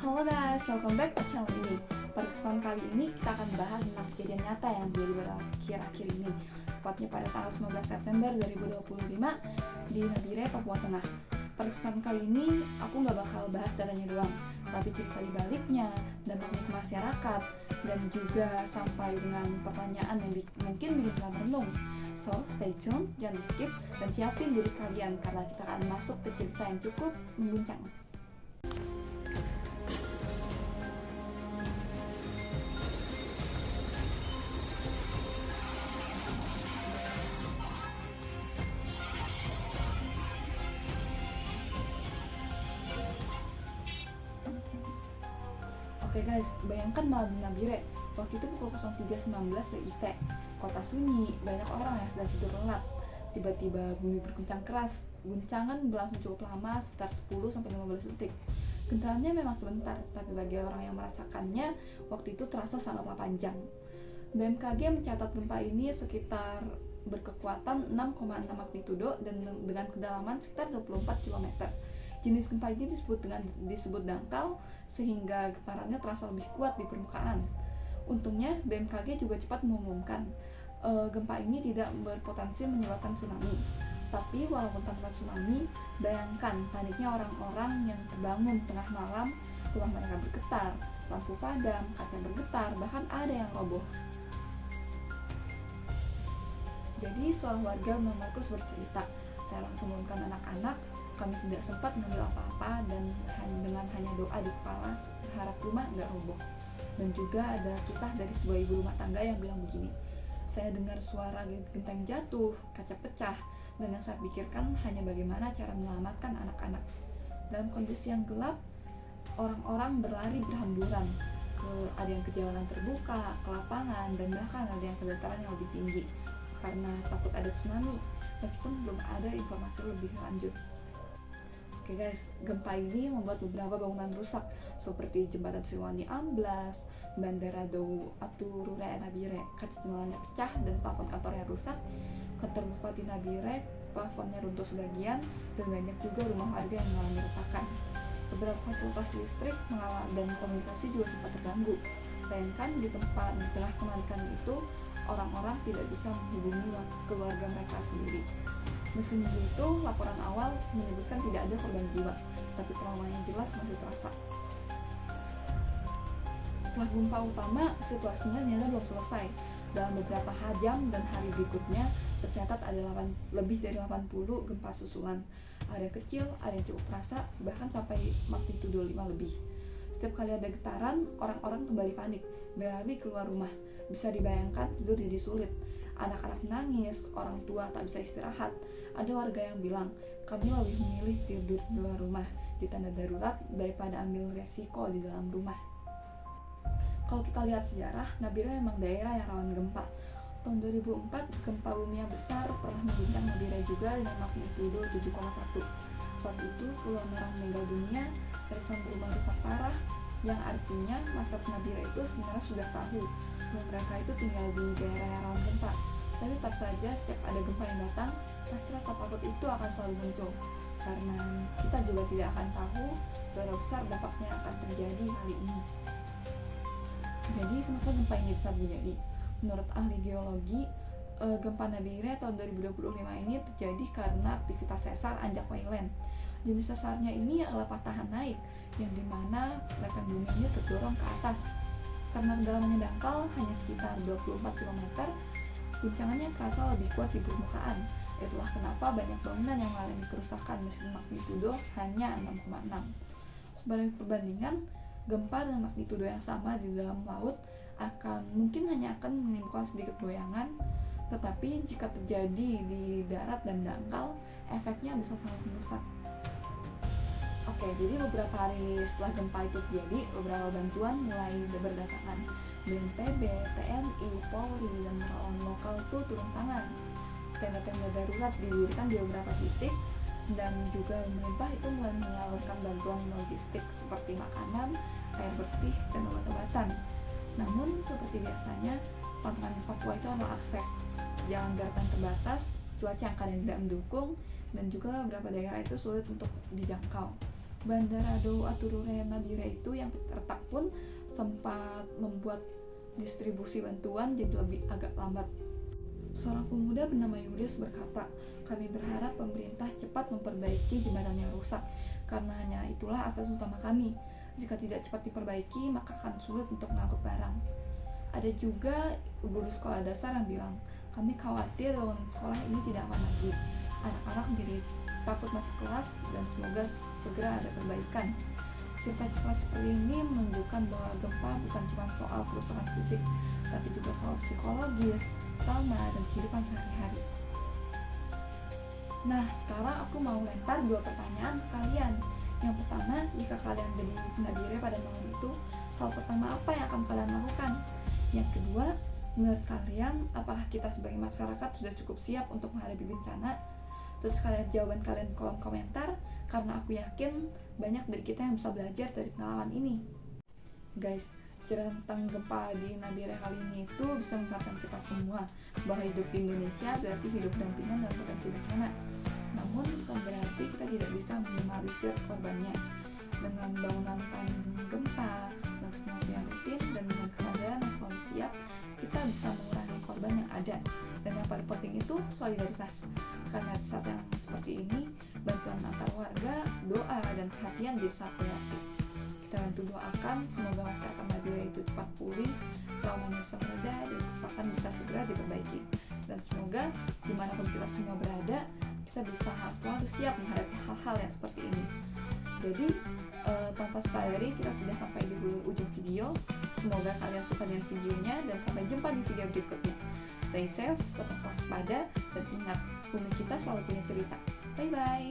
Halo guys, welcome back to channel ini. Pada kesempatan kali ini kita akan bahas tentang kejadian nyata yang terjadi akhir-akhir ini, tepatnya pada tanggal 19 September 2025 di Nabire, Papua Tengah. Pada kesempatan kali ini aku nggak bakal bahas datanya doang, tapi cerita di baliknya, dampaknya ke masyarakat, dan juga sampai dengan pertanyaan yang mungkin bikin kalian renung. So, stay tune, jangan di skip, dan siapin diri kalian karena kita akan masuk ke cerita yang cukup mengguncang. Oke guys, bayangkan malam di Nabire. Waktu itu pukul 03.19 WIT. Kota sunyi, banyak orang yang sedang tidur lelap. Tiba-tiba bumi berguncang keras. Guncangan berlangsung cukup lama, sekitar 10-15 detik. Gentarannya memang sebentar, tapi bagi orang yang merasakannya, waktu itu terasa sangatlah panjang. BMKG mencatat gempa ini sekitar berkekuatan 6,6 magnitudo dan dengan kedalaman sekitar 24 km. Jenis gempa ini disebut dangkal sehingga getarannya terasa lebih kuat di permukaan. Untungnya BMKG juga cepat mengumumkan gempa ini tidak berpotensi menyebabkan tsunami. Tapi walaupun tanpa tsunami, bayangkan paniknya orang-orang yang terbangun tengah malam, rumah mereka bergetar, lampu padam, kaca bergetar, bahkan ada yang roboh. Jadi seorang warga bernama Markus bercerita, saya langsung menurunkan anak-anak. Kami tidak sempat mengambil apa-apa dan dengan hanya doa di kepala berharap rumah nggak roboh. Dan juga ada kisah dari sebuah ibu rumah tangga yang bilang begini, saya dengar suara genteng jatuh, kaca pecah, dan yang saya pikirkan hanya bagaimana cara menyelamatkan anak-anak. Dalam kondisi yang gelap, orang-orang berlari berhamburan, ada yang ke jalanan terbuka, ke lapangan, dan bahkan ada yang ke dataran yang lebih tinggi karena takut ada tsunami, meskipun belum ada informasi lebih lanjut. Oke guys, gempa ini membuat beberapa bangunan rusak seperti jembatan Siliwangi amblas, bandara Dau Aturure Nabire, kaca jendelanya pecah dan plafon kantornya rusak. Kantor Bupati Nabire, plafonnya runtuh sebagian dan banyak juga rumah warga yang mengalami retakan. Beberapa fasilitas listrik dan komunikasi juga sempat terganggu. Bayangkan di tengah kemanikan itu, orang-orang tidak bisa menghubungi keluarga mereka sendiri. Meski begitu, laporan awal menyebutkan tidak ada korban jiwa, tapi trauma yang jelas masih terasa. Setelah gempa utama, situasinya ternyata belum selesai. Dalam beberapa jam dan hari berikutnya, tercatat ada lebih dari 80 gempa susulan. Ada yang kecil, ada yang cukup terasa, bahkan sampai magnitudo 5 lebih. Setiap kali ada getaran, orang-orang kembali panik, berlari keluar rumah. Bisa dibayangkan tidur jadi sulit. Anak-anak menangis, orang tua tak bisa istirahat. Ada warga yang bilang, kami lebih memilih tidur di luar rumah di tenda darurat daripada ambil resiko di dalam rumah. Kalau kita lihat sejarah, Nabire memang daerah yang rawan gempa. Tahun 2004, gempa bumi yang besar pernah mengguncang Nabire juga dengan magnitudo 7,1. Saat itu, puluhan orang meninggal dunia, ratusan rumah rusak parah, yang artinya masyarakat Nabire itu sebenarnya sudah tahu bahwa mereka itu tinggal di daerah yang rawan gempa. Tapi tetap saja setiap ada gempa yang datang, pasti rasa takut itu akan selalu muncul, karena kita juga tidak akan tahu seberapa besar dampaknya akan terjadi kali ini. Jadi kenapa gempa ini bisa terjadi? Menurut ahli geologi, gempa Nabire tahun 2025 ini terjadi karena aktivitas sesar Anjak Wayland. Jenis sesarnya ini adalah patahan naik, yang dimana lepeng bumi ini terdorong ke atas. Karena kedalamannya dangkal hanya sekitar 24 km, guncangannya terasa lebih kuat di permukaan. Itulah kenapa banyak bangunan yang mengalami kerusakan meski magnitudo hanya 6,6. Sebagai perbandingan, gempa dengan magnitudo yang sama di dalam laut mungkin hanya akan menimbulkan sedikit goyangan, tetapi jika terjadi di darat dan dangkal, efeknya bisa sangat merusak. Oke, jadi beberapa hari setelah gempa itu terjadi, beberapa bantuan mulai berdatangan. BNPB, TNI, Polri, dan relawan lokal tuh turun tangan. Tenda-tenda darurat didirikan di beberapa titik, dan juga pemerintah itu mulai menyalurkan bantuan logistik seperti makanan, air bersih, dan obat-obatan. Namun, seperti biasanya, tantangan di Papua itu adalah akses. Jalan daratan terbatas, cuaca yang kadang tidak mendukung, dan juga beberapa daerah itu sulit untuk dijangkau. Bandara Dou Aturure Nabire itu yang terletak pun sempat membuat distribusi bantuan jadi lebih agak lambat. Seorang pemuda bernama Yulius berkata, "Kami berharap pemerintah cepat memperbaiki jembatan yang rusak, karena hanya itulah akses utama kami. Jika tidak cepat diperbaiki, maka akan sulit untuk mengangkut barang." Ada juga guru sekolah dasar yang bilang, "Kami khawatir bangunan sekolah ini tidak aman lagi. Anak-anak menjadi takut masuk kelas dan semoga segera ada perbaikan." Cerita-cerita seperti ini menunjukkan bahwa gempa bukan cuma soal kerusakan fisik, tapi juga soal psikologis, trauma, dan kehidupan sehari-hari. Nah, sekarang aku mau lempar 2 pertanyaan ke kalian. Yang pertama, jika kalian berada di Nabire pada malam itu, hal pertama apa yang akan kalian lakukan? Yang kedua, menurut kalian, apakah kita sebagai masyarakat sudah cukup siap untuk menghadapi bencana? Terus kalian jawaban kalian di kolom komentar, karena aku yakin banyak dari kita yang bisa belajar dari pengalaman ini. Guys, cerita tentang gempa di Nabire kali ini itu bisa mengingatkan kita semua bahwa hidup di Indonesia berarti hidup dampingan dan potensi bencana. Namun bukan berarti kita tidak bisa meminimalisir korbannya. Dengan bangunan tahan gempa, dengan simulasi yang rutin, dan dengan kesadaran yang selalu siap, kita bisa mengurangi korban yang ada. Dan yang paling penting itu solidaritas. Karena di saat yang seperti ini, bantuan antar warga, doa, dan perhatian jadi sangat berarti. Kita bantu doakan semoga masyarakat Nabire itu cepat pulih, traumanya bisa mereda, dan kerusakan bisa segera diperbaiki. Dan semoga dimanapun kita semua berada, kita bisa selalu siap menghadapi hal-hal yang seperti ini. Jadi tanpa sadari kita sudah sampai di ujung video. Semoga kalian suka dengan videonya, dan sampai jumpa di video berikutnya. Stay safe, tetap waspada, dan ingat, bumi kita selalu punya cerita. Bye bye.